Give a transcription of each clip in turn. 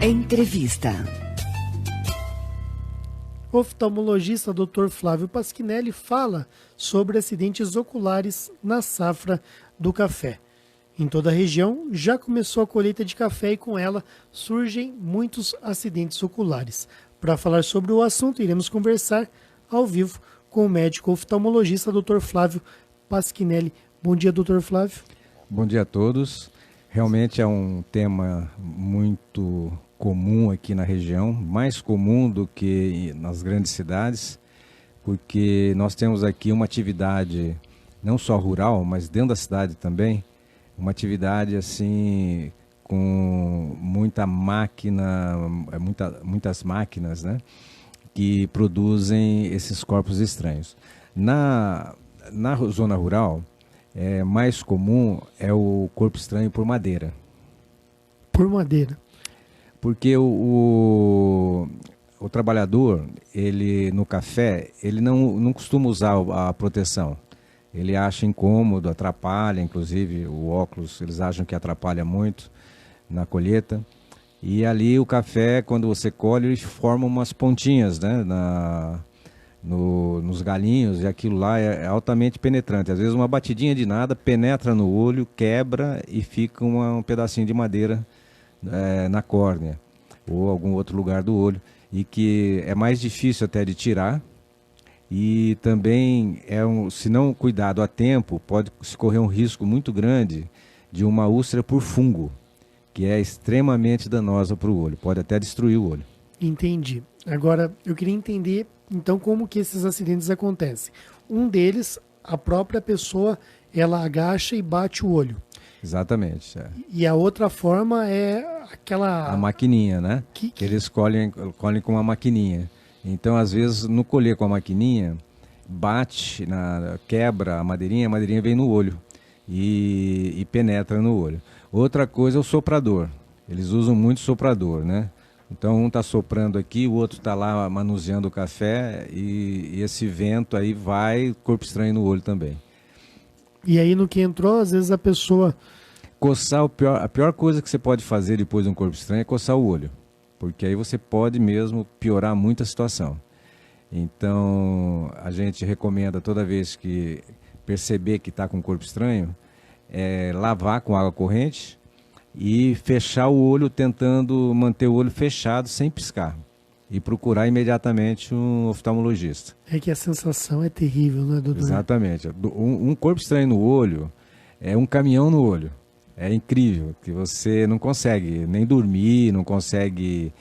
Entrevista. O oftalmologista Dr. Flávio Pasquinelli fala sobre acidentes oculares na safra do café. Em toda a região já começou a colheita de café e com ela surgem muitos acidentes oculares. Para falar sobre o assunto, iremos conversar ao vivo com o médico oftalmologista Dr. Flávio Pasquinelli. Bom dia, Dr. Flávio. Bom dia a todos. Realmente é um tema muito comum aqui na região, mais comum do que nas grandes cidades, porque nós temos aqui uma atividade não só rural, mas dentro da cidade também, uma atividade assim com muita máquina, muitas máquinas, né, que produzem esses corpos estranhos. Na zona rural, mais comum é o corpo estranho por madeira. Por madeira. Porque o trabalhador, ele no café, ele não costuma usar a proteção. Ele acha incômodo, atrapalha, inclusive o óculos, eles acham que atrapalha muito na colheita. E ali o café, quando você colhe, ele forma umas pontinhas, né, nos galinhos, e aquilo lá é altamente penetrante. Às vezes uma batidinha de nada penetra no olho, quebra e fica um pedacinho de madeira na córnea ou algum outro lugar do olho, e que é mais difícil até de tirar, e também se não cuidado a tempo, pode se correr um risco muito grande de uma úlcera por fungo, que é extremamente danosa para o olho, pode até destruir o olho. Entendi. Agora, eu queria entender, então, como que esses acidentes acontecem. Um deles, a própria pessoa, ela agacha e bate o olho. Exatamente. E a outra forma é aquela... A maquininha, né? Que eles colhem com uma maquininha. Então, às vezes, no colher com a maquininha, bate, quebra a madeirinha vem no olho e penetra no olho. Outra coisa é o soprador. Eles usam muito soprador, né? Então, um está soprando aqui, o outro está lá manuseando o café e esse vento aí vai, corpo estranho no olho também. E aí, no que entrou, às vezes a pessoa... Coçar, a pior coisa que você pode fazer depois de um corpo estranho é coçar o olho, porque aí você pode mesmo piorar muito a situação. Então, a gente recomenda toda vez que perceber que está com um corpo estranho, lavar com água corrente e fechar o olho, tentando manter o olho fechado sem piscar. E procurar imediatamente um oftalmologista. É que a sensação é terrível, não é, doutor? Exatamente. Um corpo estranho no olho é um caminhão no olho. É incrível, que você não consegue nem dormir, não consegue...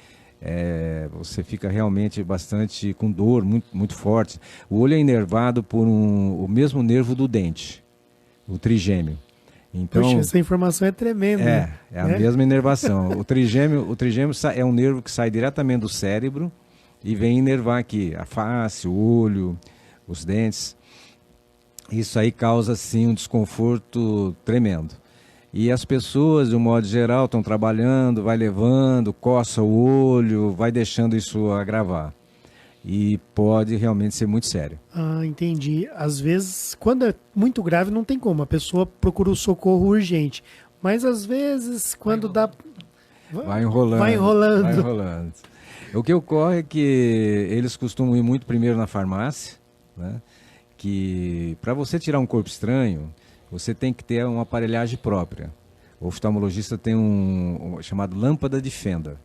você fica realmente bastante com dor, muito, muito forte. O olho é inervado por o mesmo nervo do dente, o trigêmeo. Então, poxa, essa informação é tremenda. É a mesma inervação. O trigêmeo é um nervo que sai diretamente do cérebro e vem inervar aqui a face, o olho, os dentes. Isso aí causa, sim, um desconforto tremendo. E as pessoas, de um modo geral, estão trabalhando, vai levando, coça o olho, vai deixando isso agravar. E pode realmente ser muito sério. Ah, entendi. Às vezes, quando é muito grave, não tem como. A pessoa procura o socorro urgente. Mas às vezes, quando dá... Vai enrolando. Vai enrolando. Vai enrolando. O que ocorre é que eles costumam ir muito primeiro na farmácia, né? Que para você tirar um corpo estranho, você tem que ter uma aparelhagem própria. O oftalmologista tem um chamado lâmpada de Fender.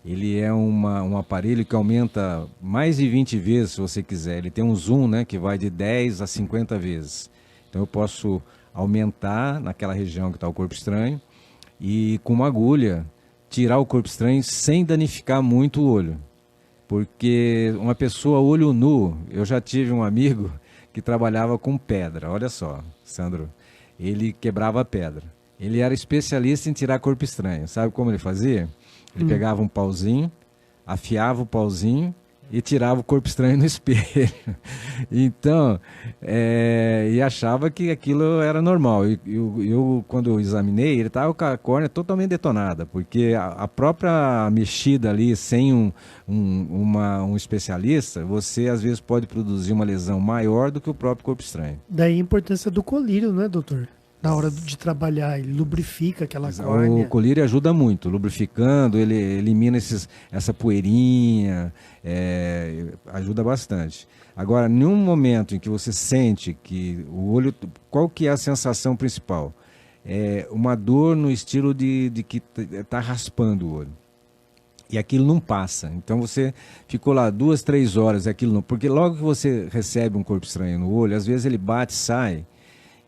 Ele é um aparelho que aumenta mais de 20 vezes, se você quiser. Ele tem um zoom, né, que vai de 10 a 50 vezes. Então eu posso aumentar naquela região que está o corpo estranho e com uma agulha tirar o corpo estranho sem danificar muito o olho. Porque uma pessoa olho nu, eu já tive um amigo que trabalhava com pedra. Olha só, Sandro, ele quebrava pedra. Ele era especialista em tirar corpo estranho. Sabe como ele fazia? Ele pegava um pauzinho, afiava o pauzinho e tirava o corpo estranho no espelho. Então, e achava que aquilo era normal. Eu quando eu examinei, ele estava com a córnea totalmente detonada, porque a própria mexida ali, sem um especialista, você às vezes pode produzir uma lesão maior do que o próprio corpo estranho. Daí a importância do colírio, né, doutor? na hora de trabalhar, ele lubrifica aquela O córnea. colírio ajuda muito, lubrificando, ele elimina essa poeirinha, ajuda bastante. Agora, em um momento em que você sente que o olho, qual que é a sensação principal? É uma dor no estilo de que está raspando o olho. E aquilo não passa. Então você ficou lá 2, 3 horas, aquilo não. Porque logo que você recebe um corpo estranho no olho, às vezes ele bate, sai,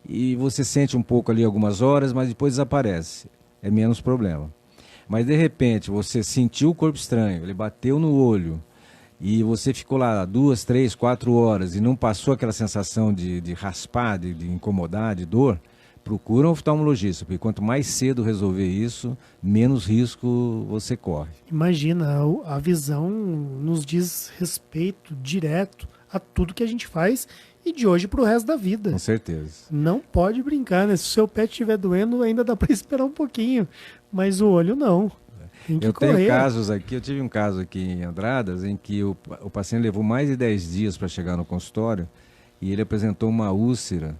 e você sente um pouco ali algumas horas, mas depois desaparece. É menos problema. Mas de repente você sentiu o corpo estranho, ele bateu no olho, e você ficou lá 2, 3, 4 horas e não passou aquela sensação de raspar, de incomodar, de dor, procura um oftalmologista, porque quanto mais cedo resolver isso, menos risco você corre. Imagina, a visão nos diz respeito direto a tudo que a gente faz e de hoje para o resto da vida. Com certeza. Não pode brincar, né? Se o seu pé estiver doendo, ainda dá para esperar um pouquinho, mas o olho não. Tem que Eu correr. tenho casos aqui, eu tive um caso aqui em Andradas, em que o paciente levou mais de 10 dias para chegar no consultório e ele apresentou uma úlcera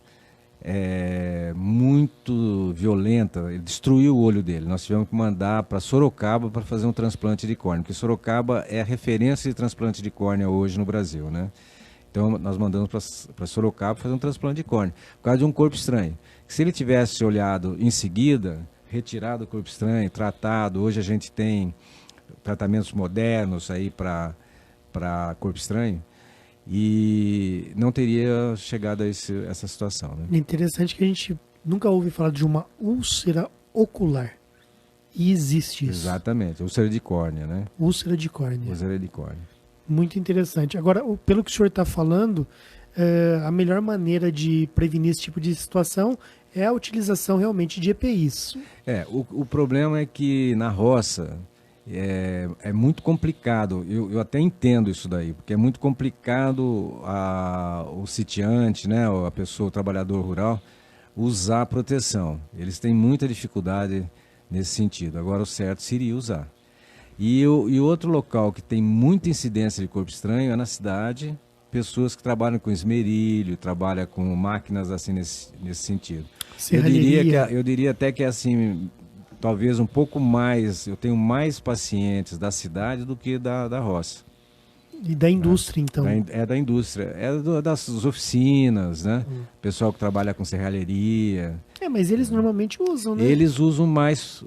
muito violenta, ele destruiu o olho dele. Nós tivemos que mandar para Sorocaba para fazer um transplante de córnea, porque Sorocaba é a referência de transplante de córnea hoje no Brasil, né? Então nós mandamos para Sorocaba fazer um transplante de córnea, por causa de um corpo estranho. Se ele tivesse olhado em seguida, retirado o corpo estranho, tratado, hoje a gente tem tratamentos modernos aí para corpo estranho, e não teria chegado a essa situação, né? É interessante que a gente nunca ouve falar de uma úlcera ocular. E existe isso. Exatamente, úlcera de córnea, né? Úlcera de córnea. Úlcera de córnea. Muito interessante. Agora, pelo que o senhor está falando, a melhor maneira de prevenir esse tipo de situação é a utilização realmente de EPIs. O problema é que na roça é muito complicado. Eu até entendo isso daí, porque é muito complicado o sitiante, né, a pessoa, o trabalhador rural, usar proteção. Eles têm muita dificuldade nesse sentido. Agora, o certo seria usar. E outro local que tem muita incidência de corpo estranho é na cidade, pessoas que trabalham com esmerilho, trabalham com máquinas assim nesse sentido. Eu diria até que assim, talvez um pouco mais, eu tenho mais pacientes da cidade do que da roça. E da indústria, então. Da indústria, das oficinas, né? Pessoal que trabalha com serralheria. Mas eles normalmente usam, né? Eles usam mais.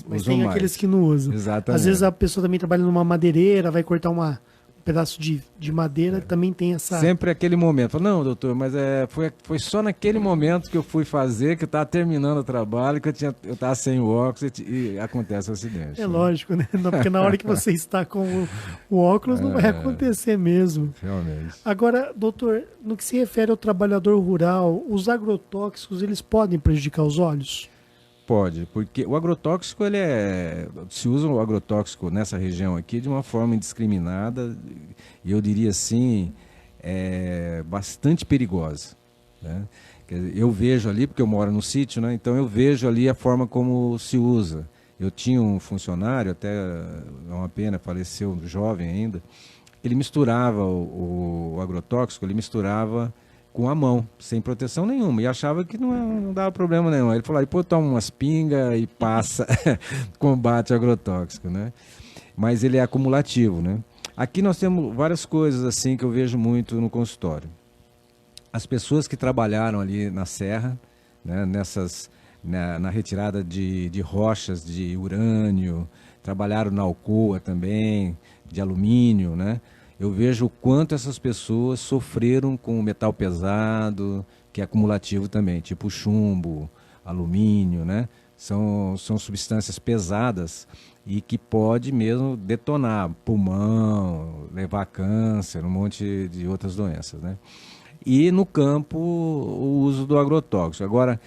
Mas usam tem mais. aqueles que não usam. Exatamente. Às vezes a pessoa também trabalha numa madeireira, vai cortar um pedaço de madeira, também tem essa... Sempre aquele momento. Não, doutor, mas foi só naquele momento que eu fui fazer, que eu estava terminando o trabalho, que eu estava sem o óculos e acontece o acidente. Lógico, né? Porque na hora que você está com o óculos não vai acontecer mesmo. Realmente. Agora, doutor, no que se refere ao trabalhador rural, os agrotóxicos, eles podem prejudicar os olhos? Pode, porque o agrotóxico, se usa o agrotóxico nessa região aqui de uma forma indiscriminada, e eu diria assim, bastante perigosa, né? Eu vejo ali, porque eu moro no sítio, né? Então eu vejo ali a forma como se usa. Eu tinha um funcionário, até é uma pena, faleceu jovem ainda, ele misturava o agrotóxico, ele misturava com a mão, sem proteção nenhuma, e achava que não dava problema nenhum. Ele falou, pô, toma umas pingas e passa, combate agrotóxico, né? Mas ele é acumulativo, né? Aqui nós temos várias coisas assim que eu vejo muito no consultório. As pessoas que trabalharam ali na serra, né, na retirada de rochas de urânio, trabalharam na Alcoa também, de alumínio, né? Eu vejo o quanto essas pessoas sofreram com o metal pesado, que é acumulativo também, tipo chumbo, alumínio, né? São substâncias pesadas e que pode mesmo detonar pulmão, levar a câncer, um monte de outras doenças, né? E no campo, o uso do agrotóxico. Agora,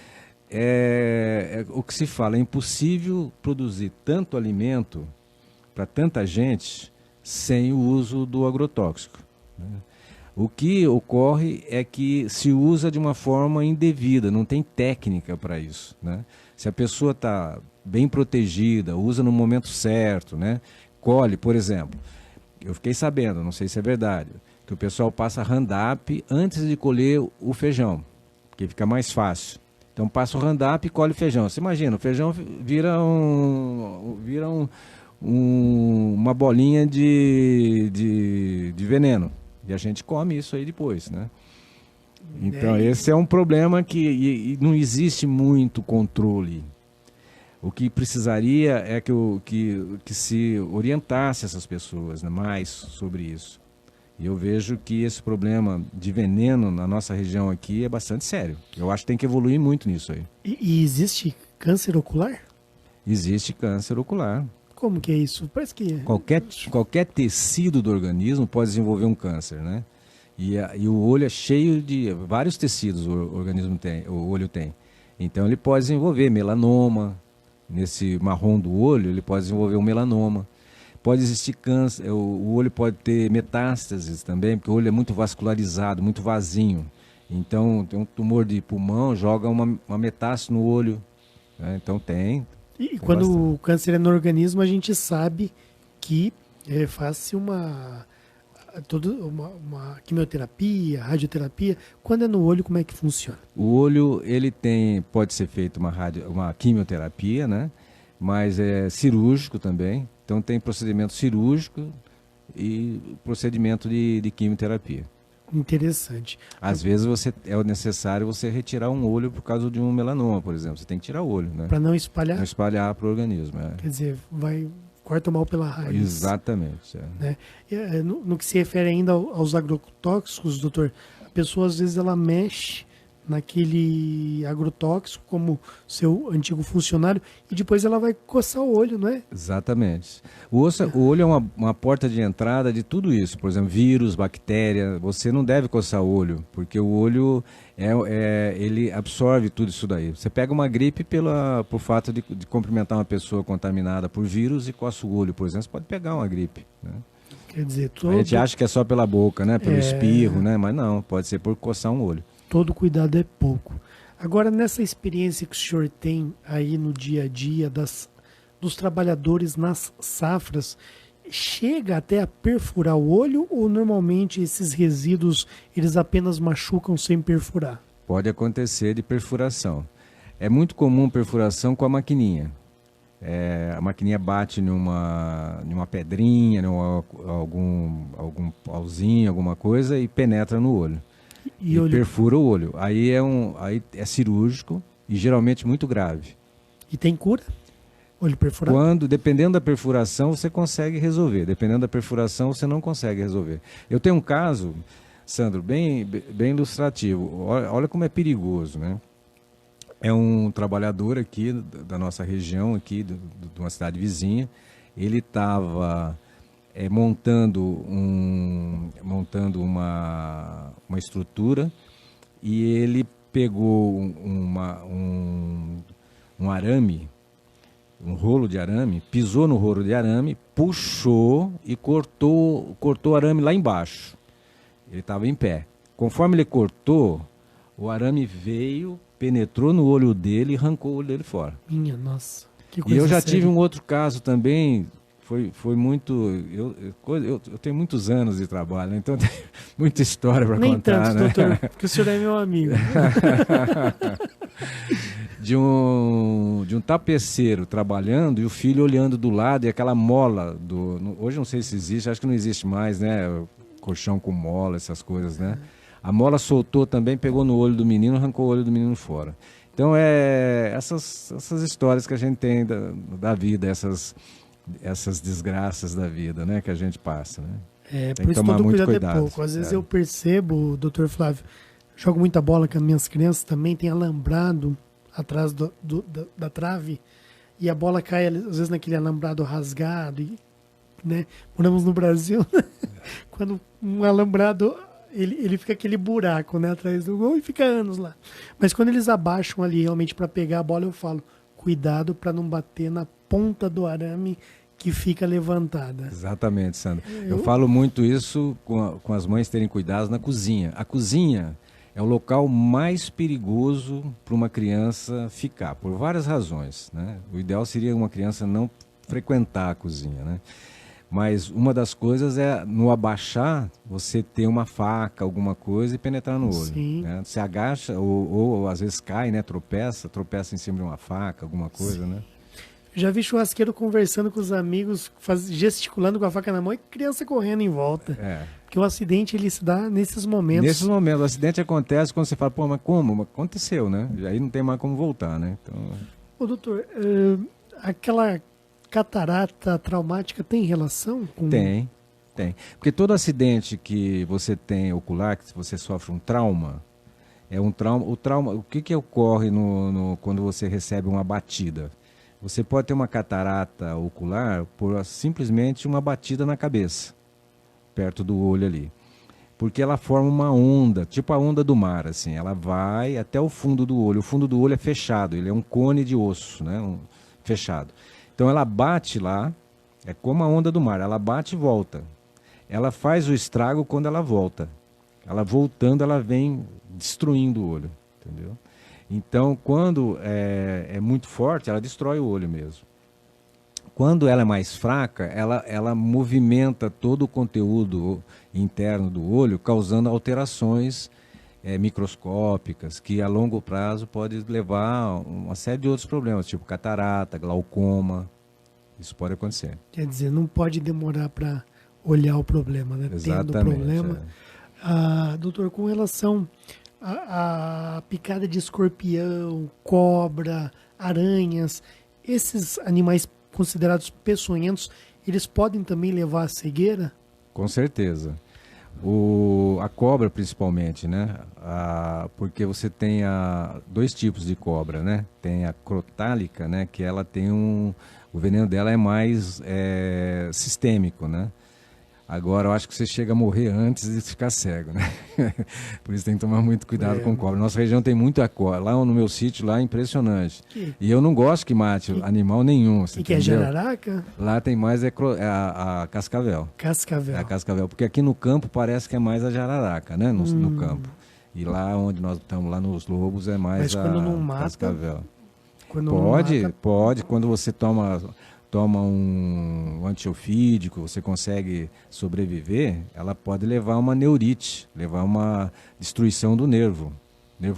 o que se fala, é impossível produzir tanto alimento para tanta gente sem o uso do agrotóxico, né? O que ocorre é que se usa de uma forma indevida, não tem técnica para isso, né? Se a pessoa está bem protegida, usa no momento certo, né? Colhe, por exemplo, eu fiquei sabendo, não sei se é verdade, que o pessoal passa Roundup antes de colher o feijão, porque fica mais fácil. Então passa o Roundup e colhe o feijão. Você imagina, o feijão uma bolinha de veneno. E a gente come isso aí depois, né? Então esse é um problema que não existe muito controle. O que precisaria é que se orientasse essas pessoas, né, mais sobre isso. E eu vejo que esse problema de veneno na nossa região aqui é bastante sério. Eu acho que tem que evoluir muito nisso aí. E existe câncer ocular? Existe câncer ocular. Como que é isso? Parece que... Qualquer tecido do organismo pode desenvolver um câncer, né? E o olho é cheio de vários tecidos, o organismo tem, o olho tem. Então ele pode desenvolver melanoma. Nesse marrom do olho, ele pode desenvolver um melanoma. Pode existir câncer, o olho pode ter metástases também, porque o olho é muito vascularizado, muito vazinho. Então, tem um tumor de pulmão, joga uma metástase no olho. Né? Então, tem. E quando bastante. O câncer é no organismo, a gente sabe que faz-se uma quimioterapia, radioterapia. Quando é no olho, como é que funciona? O olho, pode ser feito uma quimioterapia, né? Mas é cirúrgico também. Então tem procedimento cirúrgico e procedimento de quimioterapia. Interessante. Às vezes é necessário você retirar um olho por causa de um melanoma, por exemplo. Você tem que tirar o olho, né? Para não espalhar? Não espalhar para o organismo. Quer dizer, corta o mal pela raiz. Exatamente. Né? No que se refere ainda aos agrotóxicos, doutor, a pessoa às vezes ela mexe naquele agrotóxico como seu antigo funcionário e depois ela vai coçar o olho, não é? Exatamente. O olho é uma porta de entrada de tudo isso. Por exemplo, vírus, bactéria. Você não deve coçar o olho, porque o olho ele absorve tudo isso daí. Você pega uma gripe por fato de cumprimentar uma pessoa contaminada por vírus e coça o olho, por exemplo, você pode pegar uma gripe. Né? Quer dizer, A gente acha que é só pela boca, né? Pelo espirro, né? Mas não, pode ser por coçar um olho. Todo cuidado é pouco. Agora, nessa experiência que o senhor tem aí no dia a dia dos trabalhadores nas safras, chega até a perfurar o olho ou normalmente esses resíduos eles apenas machucam sem perfurar? Pode acontecer de perfuração. É muito comum perfuração com a maquininha. A maquininha bate numa pedrinha, algum pauzinho, alguma coisa e penetra no olho. E perfura o olho. Aí é cirúrgico e geralmente muito grave. E tem cura? Olho perfurado? Dependendo da perfuração, você consegue resolver. Dependendo da perfuração, você não consegue resolver. Eu tenho um caso, Sandro, bem ilustrativo. Olha como é perigoso, né? É um trabalhador aqui da nossa região, aqui de uma cidade vizinha. Ele estava montando uma estrutura e ele pegou um arame, um rolo de arame, pisou no rolo de arame, puxou e cortou o arame lá embaixo. Ele estava em pé. Conforme ele cortou, o arame veio, penetrou no olho dele e arrancou o olho dele fora. Minha nossa, que coisa E eu já séria. tive um outro caso também. Foi muito... Eu tenho muitos anos de trabalho, então tem muita história para contar. Nem tanto, né? doutor, porque o senhor é meu amigo. de um tapeceiro trabalhando e o filho olhando do lado e aquela mola hoje não sei se existe, acho que não existe mais, né? Colchão com mola, essas coisas, né? A mola soltou também, pegou no olho do menino, arrancou o olho do menino fora. Então essas histórias que a gente tem da vida, essas desgraças da vida, né, que a gente passa, né? Por isso todo cuidado é pouco. Às vezes eu percebo, doutor Flávio, jogo muita bola com as minhas crianças também, tem alambrado atrás da trave e a bola cai às vezes naquele alambrado rasgado, né? Moramos no Brasil, quando um alambrado ele fica aquele buraco, né, atrás do gol e fica anos lá. Mas quando eles abaixam ali realmente para pegar a bola, eu falo, cuidado para não bater na ponta do arame que fica levantada. Exatamente, Sandra. Eu falo muito isso com as mães terem cuidado na cozinha. A cozinha é o local mais perigoso para uma criança ficar, por várias razões, né? O ideal seria uma criança não frequentar a cozinha, né? Mas uma das coisas é, no abaixar, você ter uma faca, alguma coisa e penetrar no olho. Sim. Né? Você agacha ou às vezes cai, né? Tropeça em cima de uma faca, alguma coisa, né? Já vi churrasqueiro conversando com os amigos, gesticulando com a faca na mão e criança correndo em volta. É. Porque o acidente ele se dá nesses momentos. Nesses momentos, o acidente acontece quando você fala, pô, mas como? Mas aconteceu, né? E aí não tem mais como voltar, né? Então, Ô, doutor, aquela catarata traumática tem relação com... tem. Porque todo acidente que você tem ocular, que você sofre um trauma, é um trauma. O que ocorre quando você recebe uma batida? Você pode ter uma catarata ocular por simplesmente uma batida na cabeça, perto do olho ali. Porque ela forma uma onda, tipo a onda do mar, assim. Ela vai até o fundo do olho. O fundo do olho é fechado, ele é um cone de osso, né? Fechado. Então ela bate lá, é como a onda do mar, ela bate e volta. Ela faz o estrago quando ela volta. Ela voltando, ela vem destruindo o olho, entendeu? Então, quando é muito forte, ela destrói o olho mesmo. Quando ela é mais fraca, ela movimenta todo o conteúdo interno do olho, causando alterações microscópicas, que a longo prazo pode levar a uma série de outros problemas, tipo catarata, glaucoma. Isso pode acontecer. Quer dizer, não pode demorar para olhar o problema, né? Exatamente. Tendo o problema. Doutor, com relação à picada de escorpião, cobra, aranhas, esses animais considerados peçonhentos, eles podem também levar à cegueira? Com certeza. A cobra, principalmente, né? Porque você tem dois tipos de cobra, né? Tem a crotálica, né? Que ela tem o veneno dela é mais sistêmico, né? Agora, eu acho que você chega a morrer antes de ficar cego, né? Por isso tem que tomar muito cuidado com cobra. Nossa região tem muita cobra. Lá no meu sítio, lá é impressionante. E eu não gosto que mate animal nenhum. E que é jararaca? Lá tem mais a cascavel. Cascavel. É a cascavel. Porque aqui no campo parece que é mais a jararaca, né? No campo. E lá onde nós estamos, lá nos lobos, é mais quando não mata, cascavel. Quando Pode. Quando você toma um antiofídico, você consegue sobreviver, ela pode levar uma neurite, levar uma destruição do nervo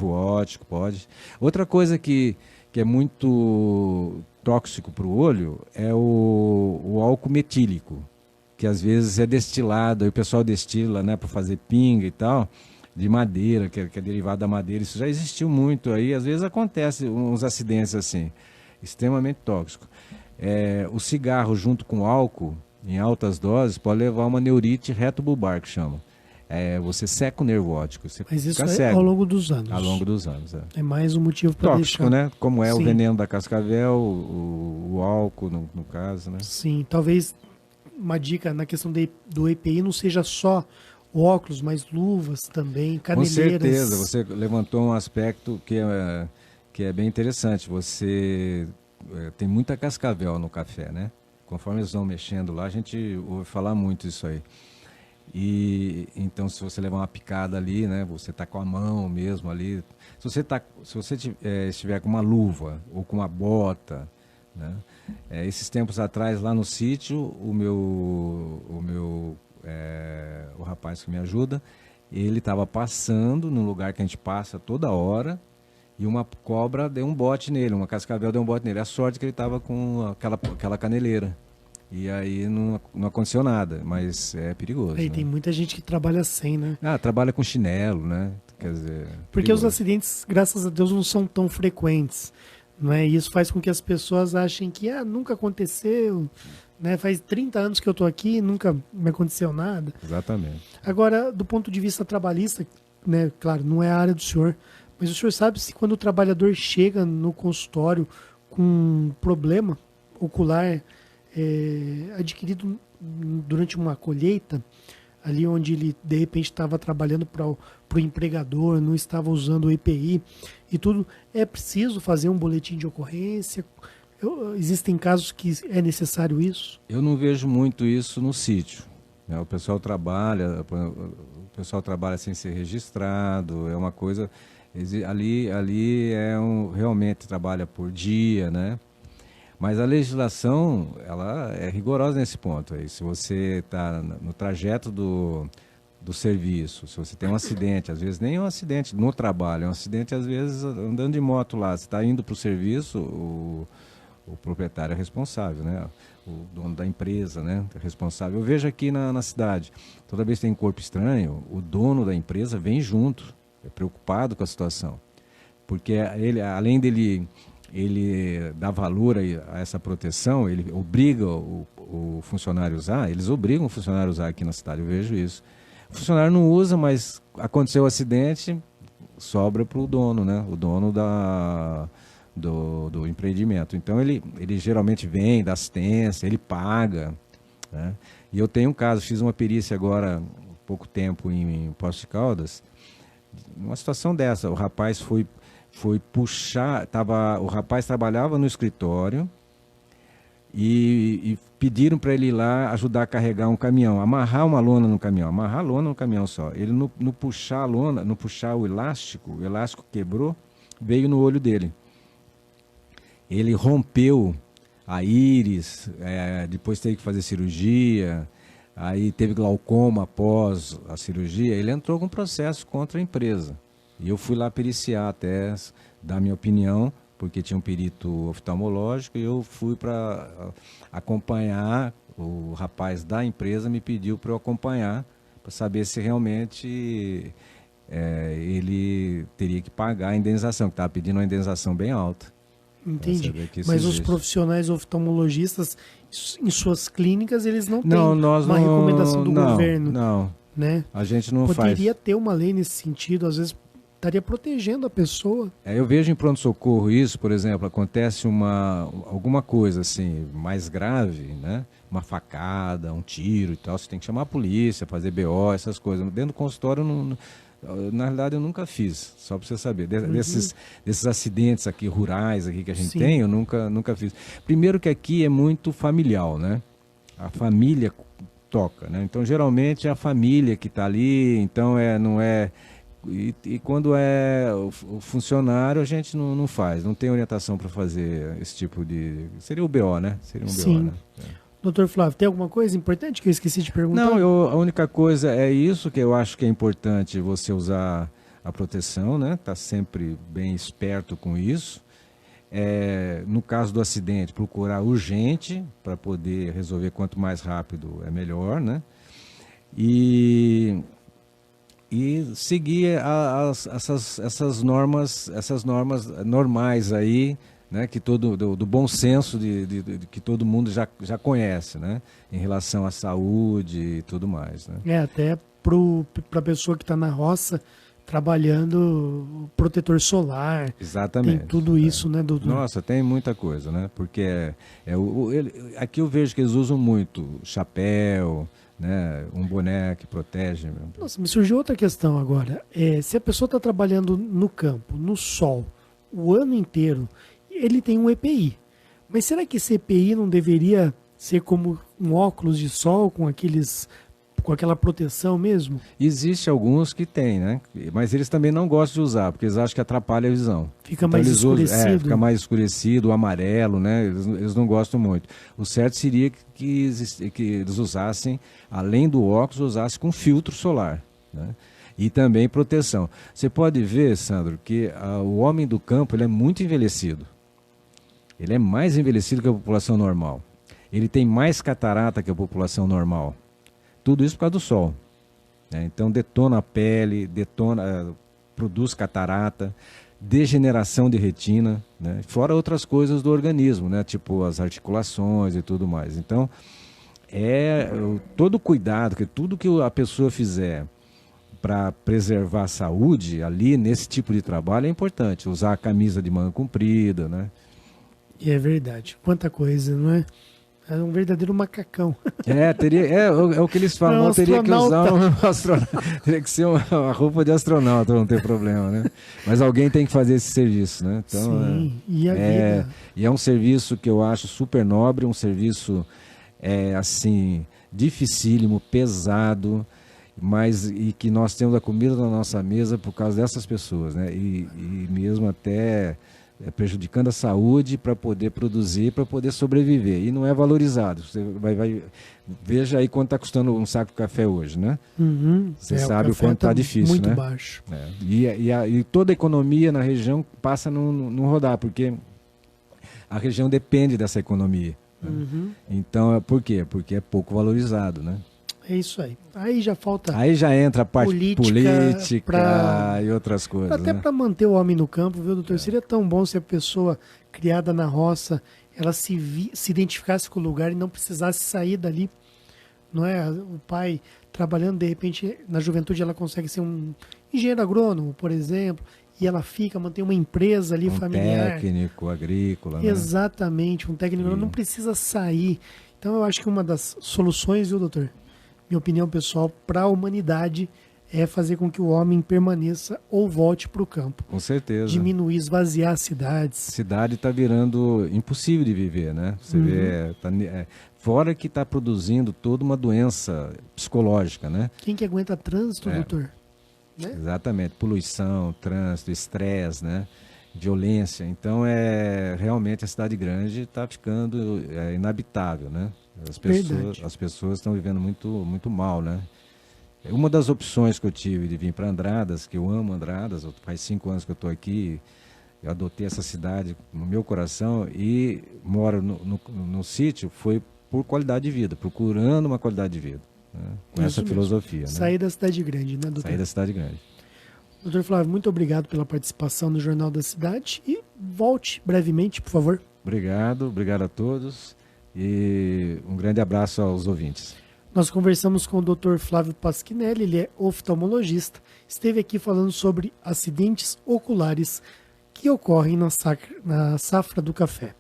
óptico, pode. Outra coisa que é muito tóxico para o olho é o álcool metílico, que às vezes é destilado, aí o pessoal destila, né, para fazer pinga e tal, de madeira, que é derivado da madeira. Isso já existiu muito aí, às vezes acontece uns acidentes assim, extremamente tóxico. O cigarro junto com álcool, em altas doses, pode levar a uma neurite retobulbar, que chama. Você seca o nervo óptico. Mas isso é ao longo dos anos. Ao longo dos anos, É mais um motivo para tóxico, deixar... né? Como é Sim. o veneno da cascavel, o álcool, no caso, né? Sim, talvez uma dica na questão do EPI não seja só óculos, mas luvas também, caneleiras. Com certeza, você levantou um aspecto que é bem interessante. Você tem muita cascavel no café, né? Conforme eles vão mexendo lá, a gente ouve falar muito isso aí. E então, se você levar uma picada ali, né? Você tá com a mão mesmo ali. Se você estiver com uma luva ou com uma bota, né? Esses tempos atrás, lá no sítio, o rapaz que me ajuda, ele estava passando no lugar que a gente passa toda hora. E uma cobra deu um bote nele, uma cascavel deu um bote nele. A sorte que ele estava com aquela caneleira. E aí não aconteceu nada, mas é perigoso. Aí né? tem muita gente que trabalha sem, né? Trabalha com chinelo, né? Quer dizer... Porque perigoso. os acidentes, graças a Deus, não são tão frequentes. Não é? E isso faz com que as pessoas achem que nunca aconteceu, né? Faz 30 anos que eu estou aqui e nunca me aconteceu nada. Exatamente. Agora, do ponto de vista trabalhista, né? Claro, não é a área do senhor, mas o senhor sabe se quando o trabalhador chega no consultório com um problema ocular adquirido durante uma colheita, ali onde ele de repente estava trabalhando para o empregador, não estava usando o EPI e tudo, é preciso fazer um boletim de ocorrência? Existem casos que é necessário isso? Eu não vejo muito isso no sítio. Né? O pessoal trabalha sem ser registrado, é uma coisa... Ali realmente trabalha por dia, né? Mas a legislação, ela é rigorosa nesse ponto. Aí, se você está no trajeto do serviço, se você tem um acidente, às vezes nem é um acidente no trabalho, é um acidente às vezes andando de moto lá, você está indo para o serviço, o proprietário é responsável, né? O dono da empresa, né? É responsável. Eu vejo aqui na cidade, toda vez que tem corpo estranho, o dono da empresa vem junto, é preocupado com a situação. Porque ele, além dele ele dar valor a essa proteção, ele obriga o funcionário a usar, eles obrigam o funcionário a usar aqui na cidade, eu vejo isso. O funcionário não usa, mas aconteceu o acidente, sobra para o dono, né? O dono do empreendimento. Então ele geralmente vem, dá assistência, ele paga, né? E eu tenho um caso, fiz uma perícia agora, há pouco tempo em Poços de Caldas, uma situação dessa, o rapaz foi puxar, o rapaz trabalhava no escritório e pediram para ele ir lá ajudar a carregar um caminhão, amarrar uma lona no caminhão, amarrar a lona no caminhão só. Ele no puxar a lona, no puxar o elástico quebrou, veio no olho dele. Ele rompeu a íris, depois teve que fazer cirurgia, aí teve glaucoma após a cirurgia, ele entrou com processo contra a empresa. E eu fui lá periciar até, dar minha opinião, porque tinha um perito oftalmológico, e eu fui para acompanhar, o rapaz da empresa me pediu para eu acompanhar, para saber se realmente ele teria que pagar a indenização, que estava pedindo uma indenização bem alta. Entendi. Mas os profissionais oftalmologistas, em suas clínicas, eles não têm uma recomendação do governo. Não, né? A gente não Poderia ter uma lei nesse sentido, às vezes estaria protegendo a pessoa. Eu vejo em pronto-socorro isso, por exemplo, acontece alguma coisa assim, mais grave, né? Uma facada, um tiro e tal, você tem que chamar a polícia, fazer BO, essas coisas. Dentro do consultório, na realidade, eu nunca fiz, só para você saber. Desses acidentes aqui rurais aqui que a gente tem, eu nunca fiz. Primeiro que aqui é muito familiar, né? A família toca, né? Então, geralmente, é a família que está ali, então não é... E quando é o funcionário, a gente não faz, não tem orientação para fazer esse tipo de... Seria o BO, né? Seria um Sim. BO, né? Doutor Flávio, tem alguma coisa importante que eu esqueci de perguntar? Não, a única coisa é isso, que eu acho que é importante você usar a proteção, né? Tá sempre bem esperto com isso. No caso do acidente, procurar urgente para poder resolver quanto mais rápido é melhor, né? E seguir essas normas normais aí, né, que do bom senso que todo mundo já conhece, né, em relação à saúde e tudo mais, né? Até para a pessoa que está na roça trabalhando protetor solar. Exatamente. Tem tudo isso, né, doutor? Nossa, tem muita coisa, né? Porque aqui eu vejo que eles usam muito chapéu, né, um boné que protege. Nossa, me surgiu outra questão agora. Se a pessoa está trabalhando no campo, no sol, o ano inteiro, ele tem um EPI. Mas será que esse EPI não deveria ser como um óculos de sol com aquela proteção mesmo? Existe alguns que tem, né? Mas eles também não gostam de usar, porque eles acham que atrapalha a visão. Fica mais escurecido. Fica mais escurecido, o amarelo, né? Eles não gostam muito. O certo seria que eles usassem, além do óculos, usassem com filtro solar, né? E também proteção. Você pode ver, Sandro, que o homem do campo ele é muito envelhecido. Ele é mais envelhecido que a população normal. Ele tem mais catarata que a população normal. Tudo isso por causa do sol, né? Então detona a pele, produz catarata, degeneração de retina, né? Fora outras coisas do organismo, né? Tipo as articulações e tudo mais. Então, todo cuidado, que tudo que a pessoa fizer para preservar a saúde ali nesse tipo de trabalho é importante. Usar a camisa de manga comprida, né? E é verdade. Quanta coisa, não é? É um verdadeiro macacão. É o que eles falam, não teria que usar um astronauta. Teria que ser uma roupa de astronauta, não ter problema, né? Mas alguém tem que fazer esse serviço, né? Então, sim, e a vida? E é um serviço que eu acho super nobre, um serviço, assim, dificílimo, pesado, e que nós temos a comida na nossa mesa por causa dessas pessoas, né? E mesmo até prejudicando a saúde para poder produzir, para poder sobreviver. E não é valorizado. Você veja aí quanto está custando um saco de café hoje, né? Você sabe o quanto está difícil, muito né? baixo. E toda a economia na região passa no rodar, porque a região depende dessa economia. Né? Então, por quê? Porque é pouco valorizado, né? É isso aí. Aí já falta. Aí já entra a parte política e outras coisas. Até né? para manter o homem no campo, viu, doutor? Seria tão bom se a pessoa criada na roça ela se identificasse com o lugar e não precisasse sair dali. Não é? O pai trabalhando, de repente, na juventude ela consegue ser um engenheiro agrônomo, por exemplo, e ela mantém uma empresa ali familiar. Técnico agrícola. Né? Exatamente, um técnico agrícola não precisa sair. Então eu acho que uma das soluções, viu, doutor? Minha opinião pessoal, para a humanidade é fazer com que o homem permaneça ou volte para o campo. Com certeza. Diminuir, esvaziar as cidades. A cidade está virando impossível de viver, né? Você vê, fora que está produzindo toda uma doença psicológica, né? Quem que aguenta trânsito, doutor? Né? Exatamente, poluição, trânsito, estresse, né? Violência. Então, realmente a cidade grande está ficando inabitável, né? As pessoas estão vivendo muito, muito mal, né? Uma das opções que eu tive de vir para Andradas, que eu amo Andradas, faz 5 anos que eu estou aqui, eu adotei essa cidade no meu coração e moro no sítio, foi por qualidade de vida, procurando uma qualidade de vida, né? Com Isso essa mesmo. filosofia. Né? Sair da cidade grande, né, doutor? Sair da cidade grande. Doutor Flávio, muito obrigado pela participação no Jornal da Cidade e volte brevemente, por favor. Obrigado a todos e um grande abraço aos ouvintes. Nós conversamos com o Dr. Flávio Pasquinelli, ele é oftalmologista, esteve aqui falando sobre acidentes oculares que ocorrem na safra do café.